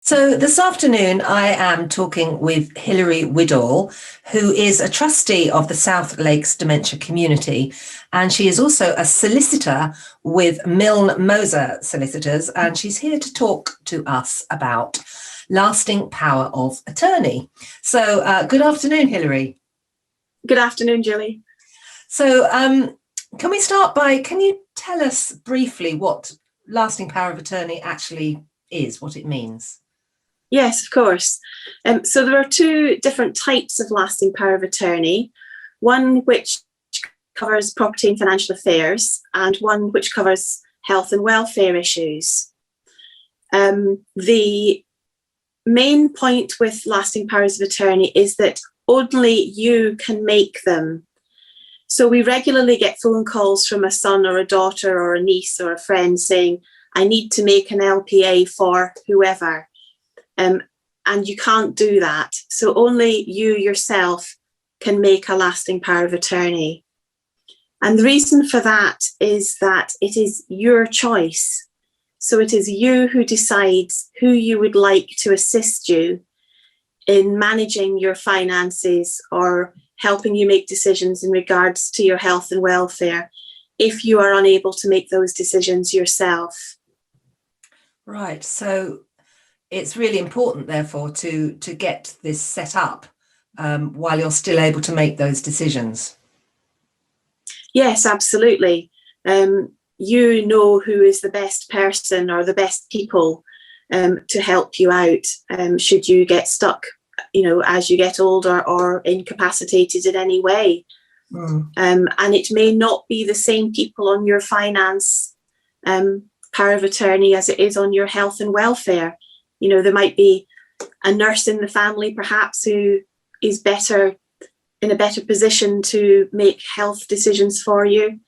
So this afternoon, I am talking with Hilary Widdall, who is a trustee of the South Lakes Dementia Community, and she is also a solicitor with Milne Moser solicitors, and she's here to talk to us about lasting power of attorney. So good afternoon, Hilary. Good afternoon, Gilli. So can we start by, can you tell us briefly what lasting power of attorney actually is, what it means? Yes, of course. So there are two different types of lasting power of attorney, one which covers property and financial affairs, and one which covers health and welfare issues. The main point with lasting powers of attorney is that only you can make them. So we regularly get phone calls from a son or a daughter or a niece or a friend saying, I need to make an LPA for whoever. And you can't do that. So only you yourself can make a lasting power of attorney. And the reason for that is that it is your choice. So it is you who decides who you would like to assist you in managing your finances or helping you make decisions in regards to your health and welfare if you are unable to make those decisions yourself. Right. So it's really important, therefore, to get this set up while you're still able to make those decisions. Yes, absolutely. You know who is the best person or the best people to help you out should you get stuck, as you get older or incapacitated in any way. And it may not be the same people on your finance power of attorney as it is on your health and welfare. There might be a nurse in the family, perhaps, who is in a better position to make health decisions for you,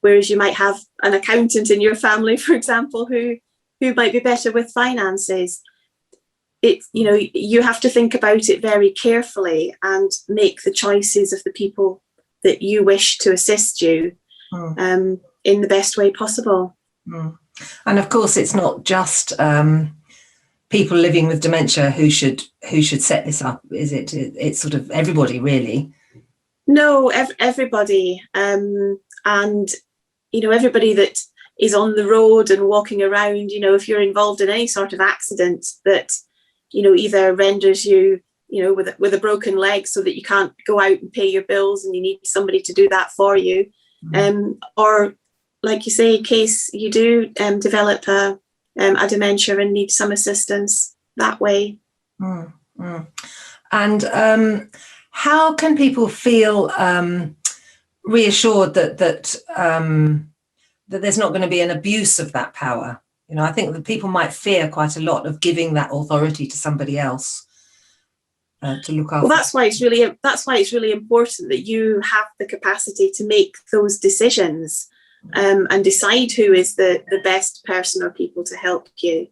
whereas you might have an accountant in your family, for example, who might be better with finances. You have to think about it very carefully and make the choices of the people that you wish to assist you in the best way possible. And of course, it's not just people living with dementia who should set this up, is it? It's sort of everybody, really. No, everybody, and everybody that is on the road and walking around. If you're involved in any sort of accident that either renders you with a broken leg so that you can't go out and pay your bills and you need somebody to do that for you, or like you say, in case you do develop a dementia and need some assistance that way. And how can people feel reassured that there's not going to be an abuse of that power? I think that people might fear quite a lot of giving that authority to somebody else to look after. Well, that's why it's really important that you have the capacity to make those decisions. And decide who is the best person or people to help you.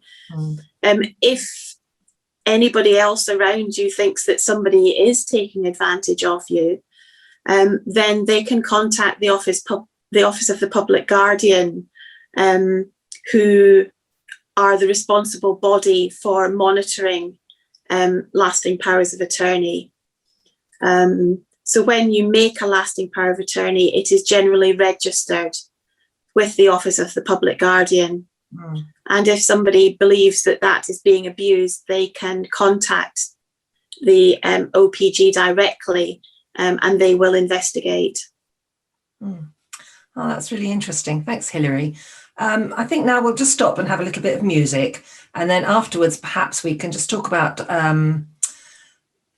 If anybody else around you thinks that somebody is taking advantage of you, then they can contact the office of the public guardian, who are the responsible body for monitoring lasting powers of attorney. So when you make a lasting power of attorney, it is generally registered with the Office of the Public Guardian. And if somebody believes that is being abused, they can contact the OPG directly and they will investigate. Oh, that's really interesting. Thanks, Hilary. I think now we'll just stop and have a little bit of music, and then afterwards perhaps we can just talk about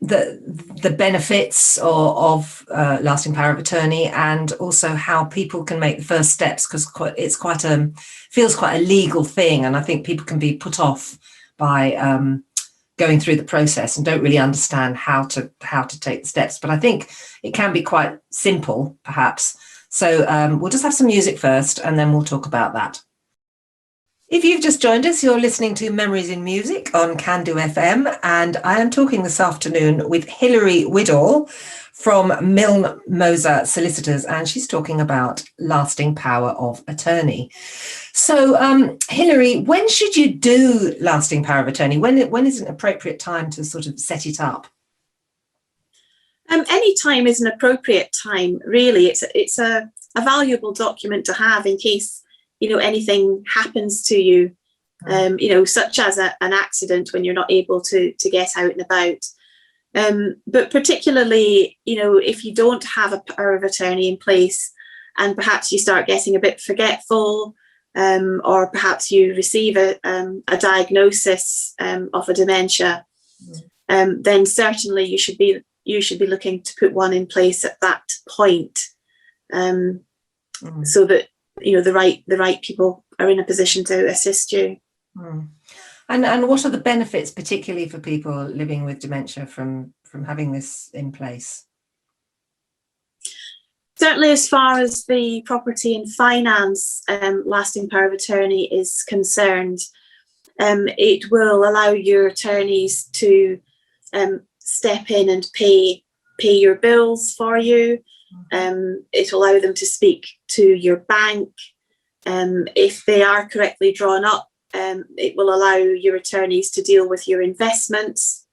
the benefits of lasting power of attorney, and also how people can make the first steps, because it's feels quite a legal thing, and I think people can be put off by going through the process and don't really understand how to take the steps. But I think it can be quite simple, perhaps. So we'll just have some music first, and then we'll talk about that. If you've just joined us, you're listening to Memories in Music on Can Do FM, and I am talking this afternoon with Hilary Widdall from Milne Moser Solicitors, and she's talking about lasting power of attorney. So, Hilary, when should you do lasting power of attorney? When is an appropriate time to sort of set it up? Any time is an appropriate time, really. It's a valuable document to have in case anything happens to you, such as an accident when you're not able to get out and about. But particularly, if you don't have a power of attorney in place and perhaps you start getting a bit forgetful, or perhaps you receive a diagnosis of a dementia, then certainly you should be looking to put one in place at that point, so that the right people are in a position to assist you. And what are the benefits, particularly for people living with dementia, from having this in place? Certainly, as far as the property and finance lasting power of attorney is concerned, it will allow your attorneys to step in and pay your bills for you. It will allow them to speak to your bank. If they are correctly drawn up, it will allow your attorneys to deal with your investments.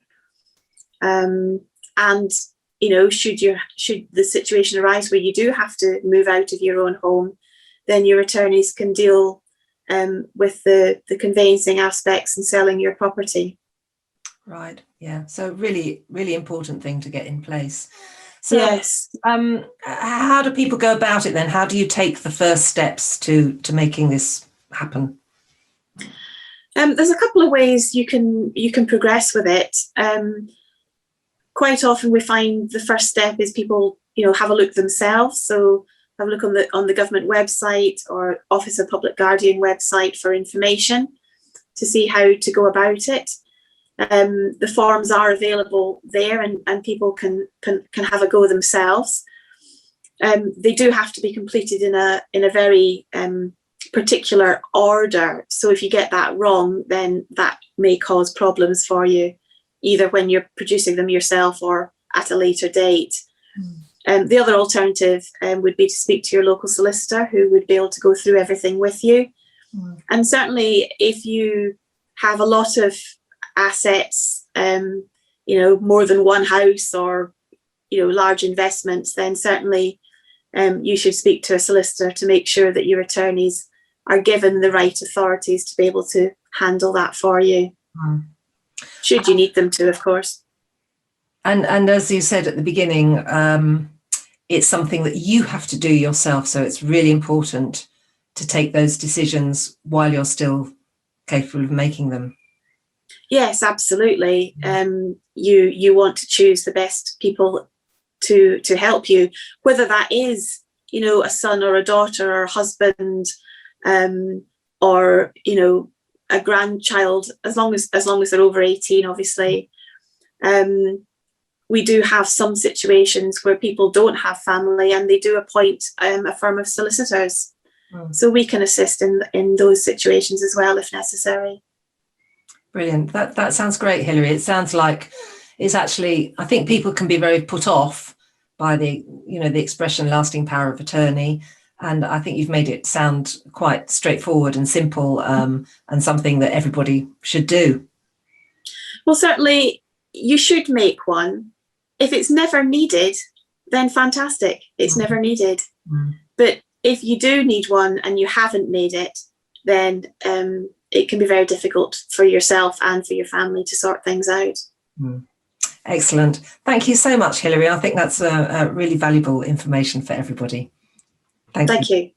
And should the situation arise where you do have to move out of your own home, then your attorneys can deal with the conveyancing aspects and selling your property. Right. Yeah. So really, really important thing to get in place. So, yes. How do people go about it then? How do you take the first steps to making this happen? There's a couple of ways you can progress with it. Quite often we find the first step is people, have a look themselves. So have a look on the government website or Office of Public Guardian website for information to see how to go about it. The forms are available there, and people can have a go themselves. They do have to be completed in a very particular order. So if you get that wrong, then that may cause problems for you, either when you're producing them yourself or at a later date. The other alternative would be to speak to your local solicitor, who would be able to go through everything with you. And certainly if you have a lot of assets, more than one house or, large investments, then certainly you should speak to a solicitor to make sure that your attorneys are given the right authorities to be able to handle that for you. Should you need them to, of course. And as you said at the beginning, it's something that you have to do yourself. So it's really important to take those decisions while you're still capable of making them. Yes, absolutely. You want to choose the best people to help you, whether that is, a son or a daughter or a husband, or a grandchild, as long as they're over 18, obviously. We do have some situations where people don't have family and they do appoint a firm of solicitors. So we can assist in those situations as well if necessary. Brilliant. That sounds great, Hilary. It sounds like it's actually, I think people can be very put off by the expression lasting power of attorney. And I think you've made it sound quite straightforward and simple, and something that everybody should do. Well, certainly you should make one. If it's never needed, then fantastic. It's never needed. But if you do need one and you haven't made it, then it can be very difficult for yourself and for your family to sort things out. Excellent. Thank you so much, Hilary. I think that's a really valuable information for everybody. Thank you.